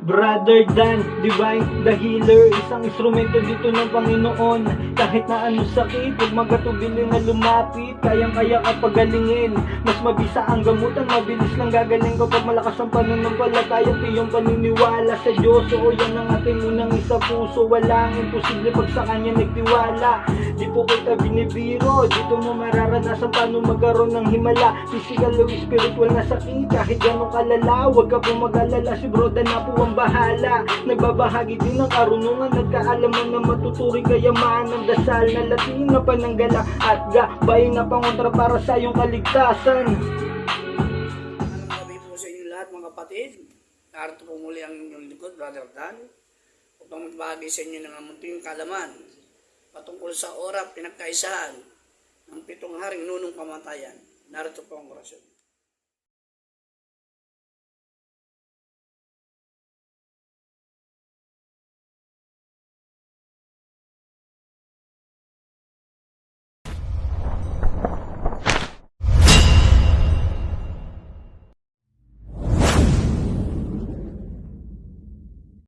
Brother Dan, Divine, the healer. Isang instrumento dito ng Panginoon. Kahit na anong sakit, huwag magatubili na lumapit. Kayang-kaya ka pagalingin. Mas mabisa ang gamutan, mabilis lang gagaling kapag malakas ang pananampalataya. Tiyong paniniwala sa Diyos. Oo, yan ang ating unang isa puso. Walang imposible pag sa Kanya nagtiwala. Di po kita binibiro, dito mo mararanasan paano magkaroon ng himala. Physical o spiritual na sakit, kahit ganong kalala. Huwag ka po mag-alala, si Bro Dan na po ang bahala. Nagbabahagi din ng karunungan, nagkaalaman na matuturing kayaman ng dasal na latin na pananggala at gabay na pangontra para sa iyong kaligtasan. Magandang gabi po sa inyo lahat mga kapatid. Narito po muli ang inyong likod, Brother Dan, upang magbahagi sa inyo ng munting kalaman patungkol sa oras pinagkaisahan ng 7 haring nunong kamatayan. Narito po ang orasyon.